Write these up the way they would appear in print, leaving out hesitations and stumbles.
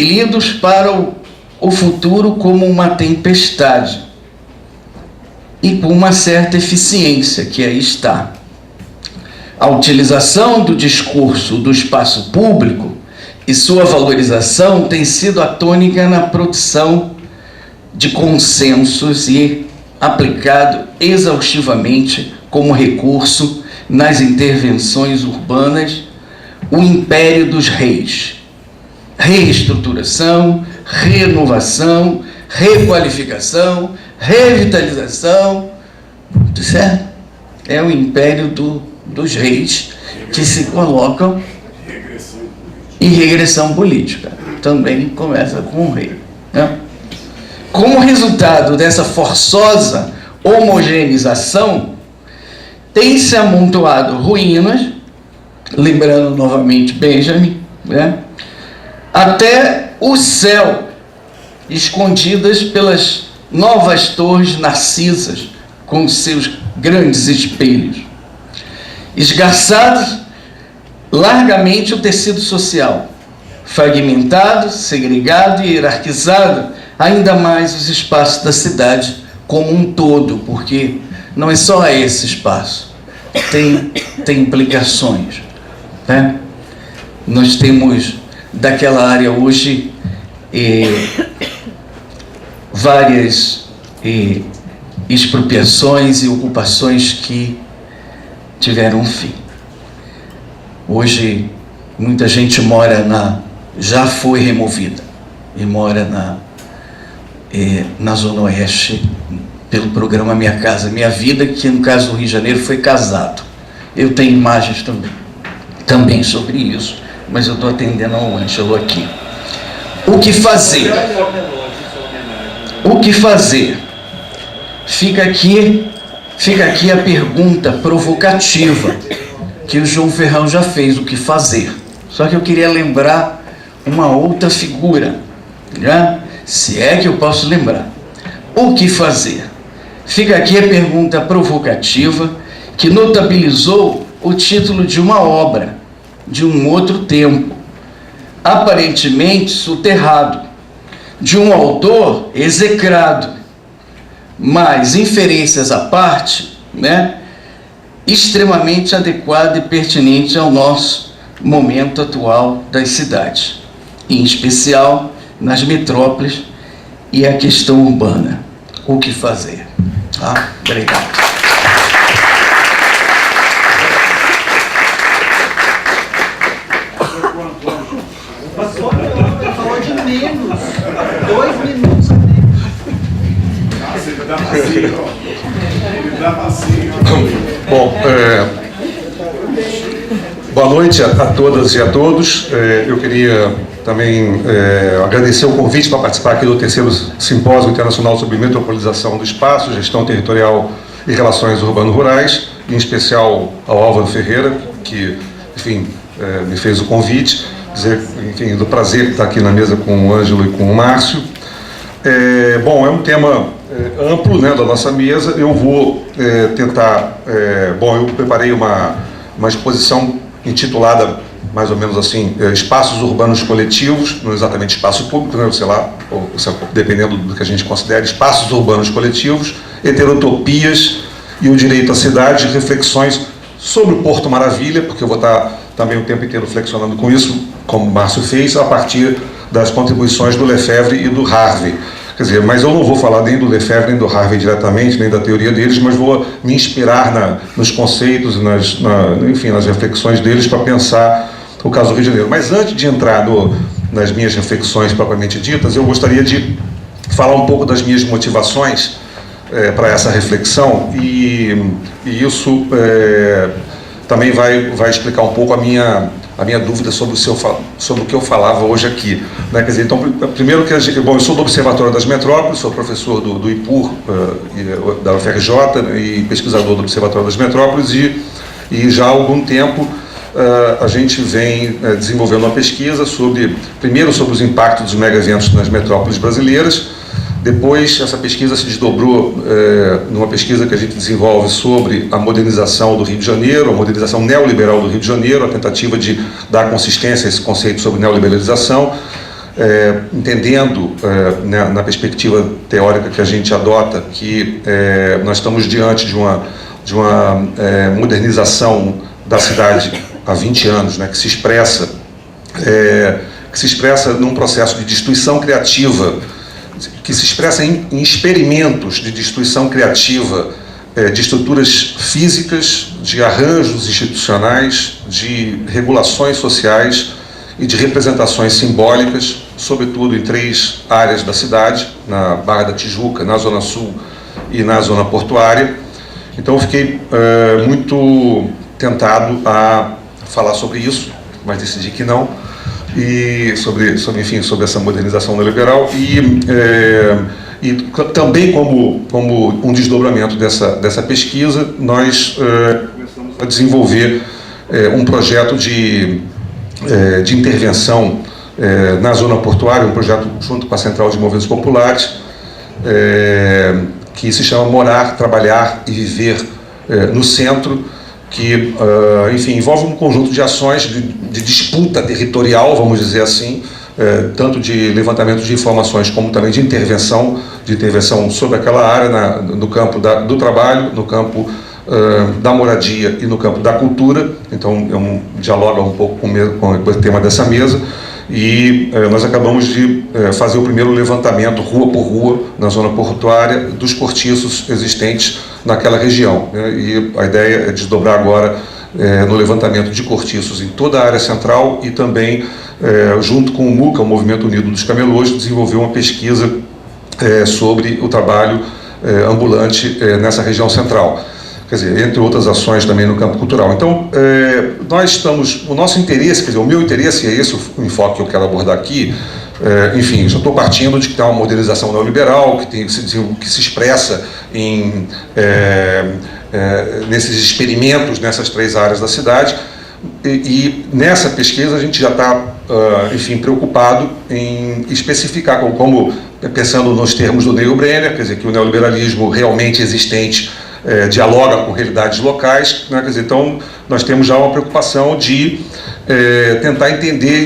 lidos para o futuro como uma tempestade e com uma certa eficiência que aí está. A utilização do discurso do espaço público e sua valorização tem sido a tônica na produção de consensos e aplicado exaustivamente como recurso nas intervenções urbanas o império dos reis. Reestruturação, renovação, requalificação, revitalização, certo? É o império dos reis que se colocam em regressão política. Também começa com o rei, né? Como resultado dessa forçosa homogeneização, tem-se amontoado ruínas, lembrando novamente Benjamin, né? Até o céu, escondidas pelas novas torres narcisas, com seus grandes espelhos. Esgarçados largamente o tecido social, fragmentado, segregado e hierarquizado ainda mais os espaços da cidade como um todo, porque não é só esse espaço, tem implicações, né? Nós temos daquela área hoje várias expropriações e ocupações que tiveram fim. Hoje muita gente já foi removida e mora na Zona Oeste pelo programa Minha Casa Minha Vida, que no caso do Rio de Janeiro foi casado. Eu tenho imagens também sobre isso, mas eu estou atendendo ao Ângelo aqui. O que fazer? O que fazer? Fica aqui a pergunta provocativa que o João Ferrão já fez, o que fazer. Só que eu queria lembrar uma outra figura, né? Se é que eu posso lembrar. O que fazer? Fica aqui a pergunta provocativa que notabilizou o título de uma obra de um outro tempo, aparentemente soterrado, de um autor execrado, mas inferências à parte, né, extremamente adequado e pertinente ao nosso momento atual das cidades, em especial nas metrópoles e a questão urbana. O que fazer? Tá? Obrigado. Falou de menos. 2 minutos a menos. Bom, boa noite a todas e a todos. Eu queria também agradecer o convite para participar aqui do 3º Simpósio Internacional sobre Metropolização do Espaço, Gestão Territorial e Relações Urbano-Rurais, em especial ao Álvaro Ferreira, que, enfim, me fez o convite, dizer, enfim, do prazer de estar aqui na mesa com o Ângelo e com o Márcio. Bom, é um tema amplo, né, da nossa mesa. Eu vou tentar... bom, eu preparei uma exposição intitulada, mais ou menos assim, Espaços Urbanos Coletivos, não exatamente espaço público, né, sei lá, ou, dependendo do que a gente considera, Espaços Urbanos Coletivos, Heterotopias e o Direito à Cidade, reflexões sobre o Porto Maravilha, porque eu vou estar também o tempo inteiro flexionando com isso, como o Márcio fez, a partir das contribuições do Lefebvre e do Harvey. Quer dizer, mas eu não vou falar nem do Lefebvre nem do Harvey diretamente, nem da teoria deles, mas vou me inspirar nos conceitos, enfim, nas reflexões deles para pensar o caso do Rio de Janeiro. Mas antes de entrar nas minhas reflexões propriamente ditas, eu gostaria de falar um pouco das minhas motivações para essa reflexão e isso também vai explicar um pouco a minha dúvida sobre o que eu falava hoje aqui, né? Quer dizer, então, primeiro que bom, eu sou do Observatório das Metrópoles, sou professor do IPUR, da UFRJ e pesquisador do Observatório das Metrópoles e já há algum tempo a gente vem desenvolvendo uma pesquisa primeiro sobre os impactos dos mega-eventos nas metrópoles brasileiras. Depois, essa pesquisa se desdobrou numa pesquisa que a gente desenvolve sobre a modernização do Rio de Janeiro, a modernização neoliberal do Rio de Janeiro, a tentativa de dar consistência a esse conceito sobre neoliberalização. entendendo, na perspectiva teórica que a gente adota, que nós estamos diante de uma modernização da cidade há 20 anos, né, que se expressa num processo de destruição criativa, que se expressa em experimentos de destruição criativa de estruturas físicas, de arranjos institucionais, de regulações sociais e de representações simbólicas, sobretudo em 3 áreas da cidade, na Barra da Tijuca, na Zona Sul e na Zona Portuária. Então eu fiquei muito tentado a falar sobre isso, mas decidi que não, e sobre essa modernização neoliberal, e também como um desdobramento dessa pesquisa, nós começamos a desenvolver um projeto de intervenção na zona portuária, um projeto junto com a Central de Movimentos Populares, que se chama Morar, Trabalhar e Viver no Centro, que, enfim, envolve um conjunto de ações de disputa territorial, vamos dizer assim, tanto de levantamento de informações como também de intervenção sobre aquela área no campo do trabalho, no campo da moradia e no campo da cultura. Então, dialoga um pouco com o tema dessa mesa. E nós acabamos de fazer o primeiro levantamento, rua por rua, na zona portuária, dos cortiços existentes naquela região, né? E a ideia é desdobrar agora no levantamento de cortiços em toda a área central e também, junto com o MUCA, o Movimento Unido dos Camelôs, desenvolver uma pesquisa sobre o trabalho ambulante nessa região central. Quer dizer, entre outras ações também no campo cultural. Então, o nosso interesse, quer dizer, o meu interesse, e é esse o enfoque que eu quero abordar aqui, enfim, já estou partindo de que tem uma modernização neoliberal, que se expressa nesses experimentos, nessas 3 áreas da cidade, e nessa pesquisa a gente já está, enfim, preocupado em especificar, como pensando nos termos do Neil Brenner, quer dizer, que o neoliberalismo realmente existente dialoga com realidades locais, né? Quer dizer, então nós temos já uma preocupação de tentar entender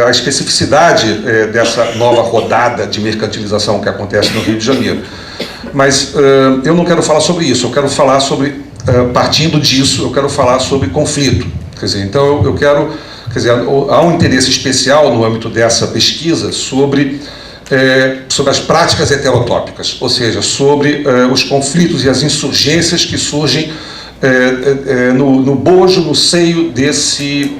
a especificidade dessa nova rodada de mercantilização que acontece no Rio de Janeiro. Mas eu não quero falar sobre isso, eu quero falar sobre, partindo disso, eu quero falar sobre conflito. Quer dizer, então há um interesse especial no âmbito dessa pesquisa sobre as práticas heterotópicas, ou seja, sobre os conflitos e as insurgências que surgem no bojo, no seio desse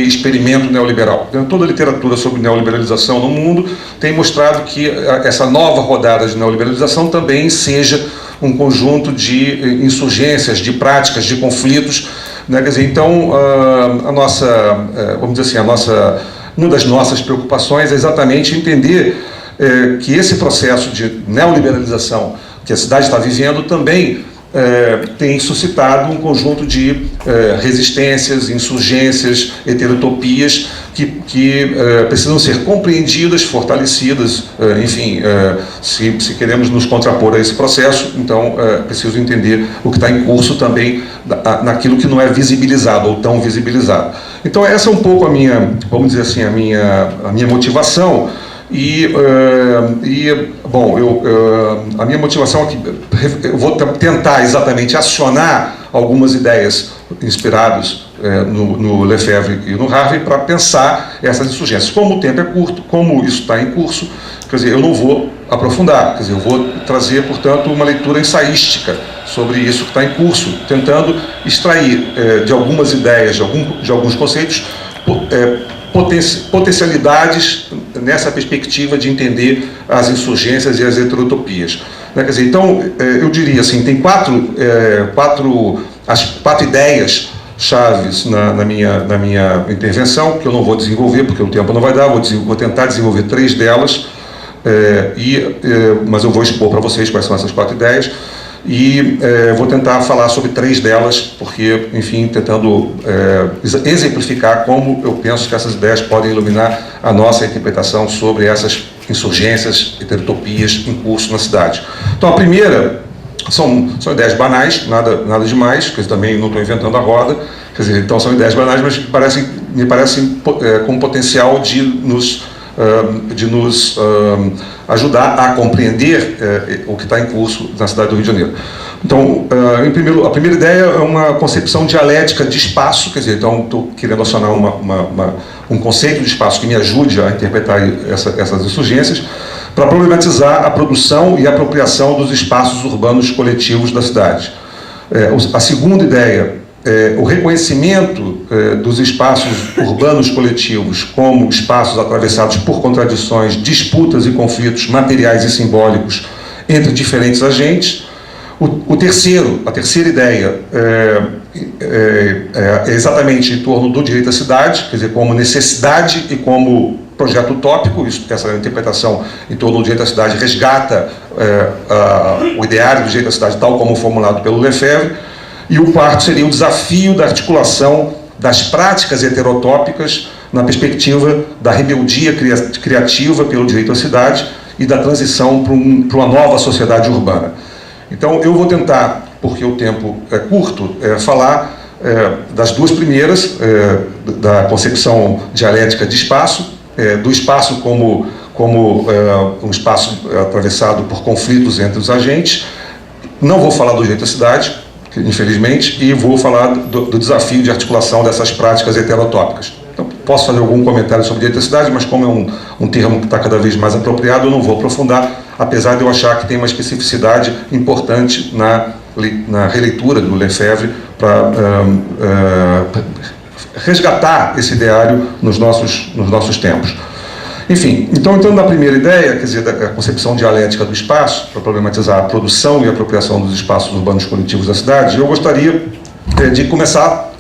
experimento neoliberal. Toda a literatura sobre neoliberalização no mundo tem mostrado que essa nova rodada de neoliberalização também seja um conjunto de insurgências, de práticas, de conflitos, né? Quer dizer, então, vamos dizer assim, uma das nossas preocupações é exatamente entender que esse processo de neoliberalização que a cidade está vivendo também tem suscitado um conjunto de resistências, insurgências, heterotopias que precisam ser compreendidas, fortalecidas, enfim, se queremos nos contrapor a esse processo, então é preciso entender o que está em curso também naquilo que não é visibilizado ou tão visibilizado. Então essa é um pouco a minha, vamos dizer assim, a minha motivação. Bom, a minha motivação aqui, eu vou tentar exatamente acionar algumas ideias inspiradas no Lefebvre e no Harvey para pensar essas insurgências. Como o tempo é curto, como isso está em curso, quer dizer, eu não vou aprofundar, quer dizer, eu vou trazer, portanto, uma leitura ensaística sobre isso que está em curso, tentando extrair de algumas ideias, de alguns conceitos, potencialidades nessa perspectiva de entender as insurgências e as heterotopias. Quer dizer, então, eu diria assim, tem quatro ideias chaves na minha intervenção, que eu não vou desenvolver, porque o tempo não vai dar, vou tentar desenvolver 3 delas, mas eu vou expor para vocês quais são essas 4 ideias, e vou tentar falar sobre 3 delas, porque, enfim, tentando exemplificar como eu penso que essas ideias podem iluminar a nossa interpretação sobre essas insurgências, heterotopias em curso na cidade. Então, a primeira são ideias banais, nada demais, que eu também não estou inventando a roda, quer dizer, então são ideias banais, mas que parecem me parecem com potencial de nos ajudar a compreender o que está em curso na cidade do Rio de Janeiro. Então, a primeira ideia é uma concepção dialética de espaço, quer dizer, então estou querendo acionar um conceito de espaço que me ajude a interpretar essas insurgências, para problematizar a produção e a apropriação dos espaços urbanos coletivos da cidade. A segunda ideia é o reconhecimento dos espaços urbanos coletivos como espaços atravessados por contradições, disputas e conflitos materiais e simbólicos entre diferentes agentes. A terceira ideia é exatamente em torno do direito à cidade, quer dizer, como necessidade e como projeto utópico. Essa interpretação em torno do direito à cidade resgata o ideário do direito à cidade tal como formulado pelo Lefebvre. E o quarto seria o desafio da articulação das práticas heterotópicas na perspectiva da rebeldia criativa pelo direito à cidade e da transição para uma nova sociedade urbana. Então, eu vou tentar, porque o tempo é curto, falar das duas primeiras, da concepção dialética de espaço, do espaço como um espaço atravessado por conflitos entre os agentes. Não vou falar do direito à cidade, infelizmente, e vou falar do desafio de articulação dessas práticas heterotópicas. Então, posso fazer algum comentário sobre direito à cidade, mas como é um termo que está cada vez mais apropriado, eu não vou aprofundar, apesar de eu achar que tem uma especificidade importante na releitura do Lefebvre para resgatar esse ideário nos nossos tempos. Enfim, então entrando na primeira ideia, quer dizer, da concepção dialética do espaço, para problematizar a produção e a apropriação dos espaços urbanos coletivos da cidade, eu gostaria de começar,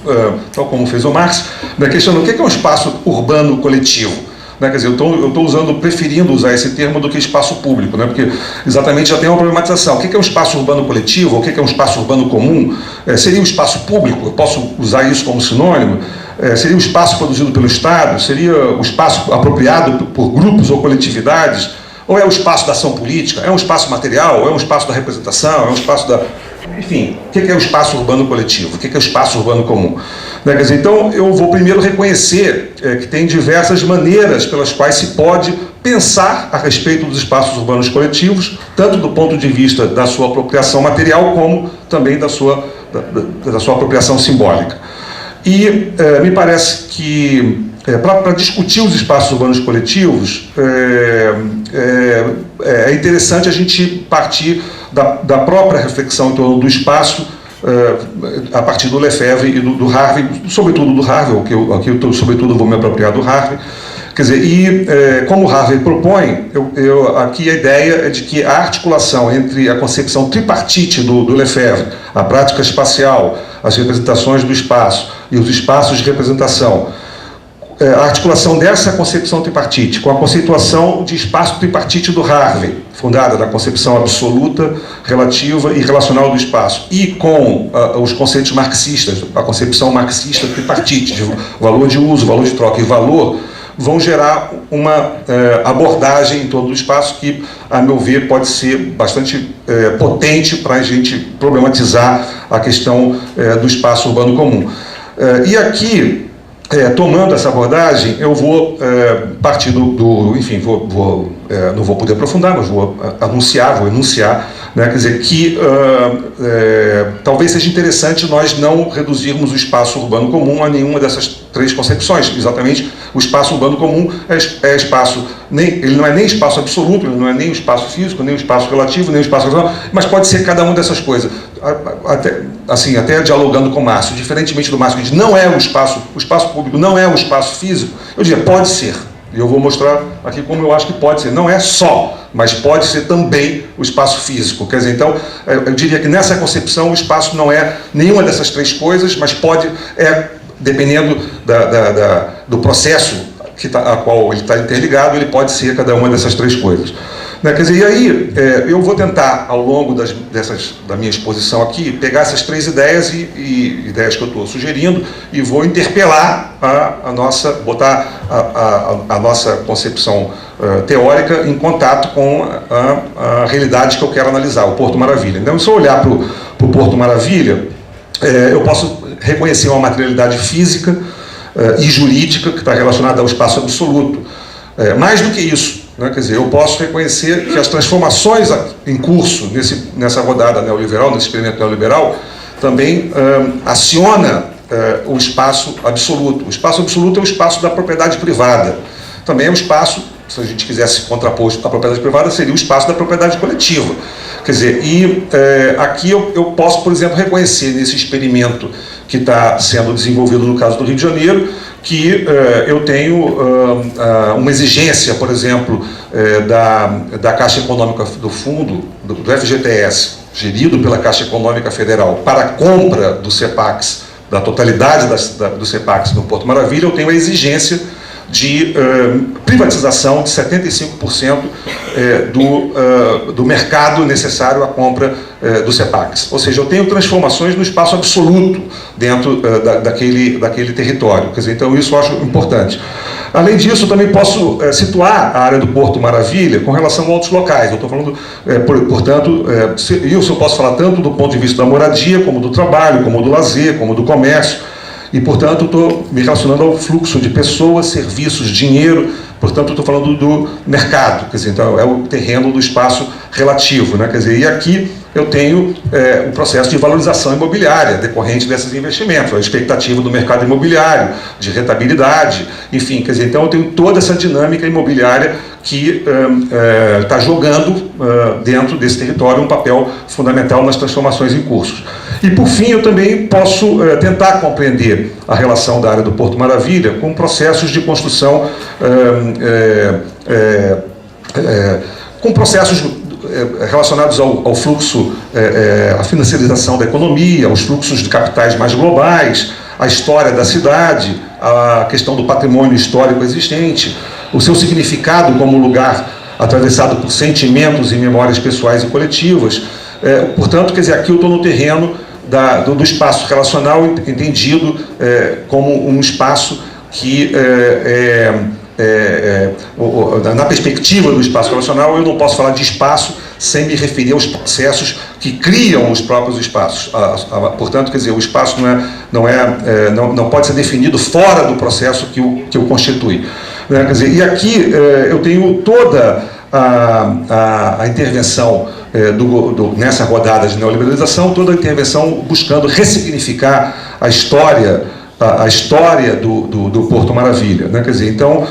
tal como fez o Marx, questionando o que é um espaço urbano coletivo. Quer dizer, eu estou preferindo usar esse termo do que espaço público, porque exatamente já tem uma problematização. O que é um espaço urbano coletivo? O que é um espaço urbano comum? Seria um espaço público? Eu posso usar isso como sinônimo? Seria o espaço produzido pelo Estado? Seria o espaço apropriado por grupos ou coletividades? Ou é o espaço da ação política? É um espaço material? Ou é um espaço da representação? É um espaço da... Enfim, o que é o espaço urbano coletivo? O que é o espaço urbano comum? Quer dizer, então, eu vou primeiro reconhecer que tem diversas maneiras pelas quais se pode pensar a respeito dos espaços urbanos coletivos, tanto do ponto de vista da sua apropriação material, como também da sua apropriação simbólica. E me parece que, para discutir os espaços urbanos coletivos, é interessante a gente partir da própria reflexão em torno do espaço, a partir do Lefebvre e do Harvey, sobretudo do Harvey, aqui eu sobretudo vou me apropriar do Harvey. Quer dizer, como o Harvey propõe, aqui a ideia é de que a articulação entre a concepção tripartite do Lefebvre, a prática espacial, as representações do espaço e os espaços de representação, a articulação dessa concepção tripartite com a conceituação de espaço tripartite do Harvey, fundada na concepção absoluta, relativa e relacional do espaço, e com os conceitos marxistas, a concepção marxista tripartite, de valor de uso, valor de troca e valor, vão gerar uma abordagem em torno do espaço que, a meu ver, pode ser bastante potente para a gente problematizar a questão do espaço urbano comum. E aqui, tomando essa abordagem, eu vou partir enfim, não vou poder aprofundar, mas vou enunciar, quer dizer, que talvez seja interessante nós não reduzirmos o espaço urbano comum a nenhuma dessas três concepções. Exatamente, o espaço urbano comum é espaço, ele não é nem espaço absoluto, ele não é nem o espaço físico, nem o espaço relativo, nem o espaço relacional, mas pode ser cada uma dessas coisas. Até dialogando com o Márcio, diferentemente do Márcio, que diz não é o espaço público não é o espaço físico, eu diria, pode ser. E eu vou mostrar aqui como eu acho que pode ser. Não é só, mas pode ser também o espaço físico. Quer dizer, então, eu diria que nessa concepção o espaço não é nenhuma dessas três coisas, mas pode, dependendo do processo a qual ele está interligado, ele pode ser cada uma dessas três coisas. Quer dizer, e aí eu vou tentar, ao longo da minha exposição aqui, pegar essas três ideias e ideias que eu estou sugerindo e vou interpelar botar a nossa concepção teórica em contato com a realidade que eu quero analisar, o Porto Maravilha. Então, se eu olhar para o Porto Maravilha, eu posso reconhecer uma materialidade física e jurídica que está relacionada ao espaço absoluto. Mais do que isso, né, quer dizer, eu posso reconhecer que as transformações em curso nessa rodada neoliberal, nesse experimento neoliberal, também aciona o espaço absoluto. O espaço absoluto é o espaço da propriedade privada. Também é o espaço, se a gente quisesse contrapor a propriedade privada, seria o espaço da propriedade coletiva. Quer dizer, aqui eu posso, por exemplo, reconhecer nesse experimento que está sendo desenvolvido no caso do Rio de Janeiro, que eu tenho uma exigência, por exemplo, da Caixa Econômica do Fundo, do FGTS, gerido pela Caixa Econômica Federal, para a compra do CEPAX, da totalidade do CEPAX no Porto Maravilha, eu tenho a exigência de privatização de 75% do mercado necessário à compra do CEPAX. Ou seja, eu tenho transformações no espaço absoluto dentro daquele território. Quer dizer, então isso eu acho importante. Além disso, eu também posso situar a área do Porto Maravilha com relação a outros locais. Eu estou falando, portanto, isso eu posso falar tanto do ponto de vista da moradia, como do trabalho, como do lazer, como do comércio. E, portanto, estou me relacionando ao fluxo de pessoas, serviços, dinheiro, portanto, estou falando do mercado, quer dizer, então é o terreno do espaço relativo, né? Quer dizer, e aqui eu tenho o processo de valorização imobiliária decorrente desses investimentos, a expectativa do mercado imobiliário, de rentabilidade, enfim, quer dizer, então eu tenho toda essa dinâmica imobiliária que está jogando dentro desse território um papel fundamental nas transformações em curso. E, por fim, eu também posso tentar compreender a relação da área do Porto Maravilha com processos de construção, com processos relacionados ao fluxo, à financiarização da economia, aos fluxos de capitais mais globais, a história da cidade, a questão do patrimônio histórico existente, o seu significado como lugar atravessado por sentimentos e memórias pessoais e coletivas. Portanto, quer dizer, aqui eu estou no terreno do espaço relacional entendido como um espaço que, na perspectiva do espaço relacional, eu não posso falar de espaço sem me referir aos processos que criam os próprios espaços. Portanto, quer dizer, o espaço não pode ser definido fora do processo que o constitui. Quer dizer, e aqui eu tenho toda a intervenção nessa rodada de neoliberalização, toda a intervenção buscando ressignificar a história do Porto Maravilha, né? Quer dizer, então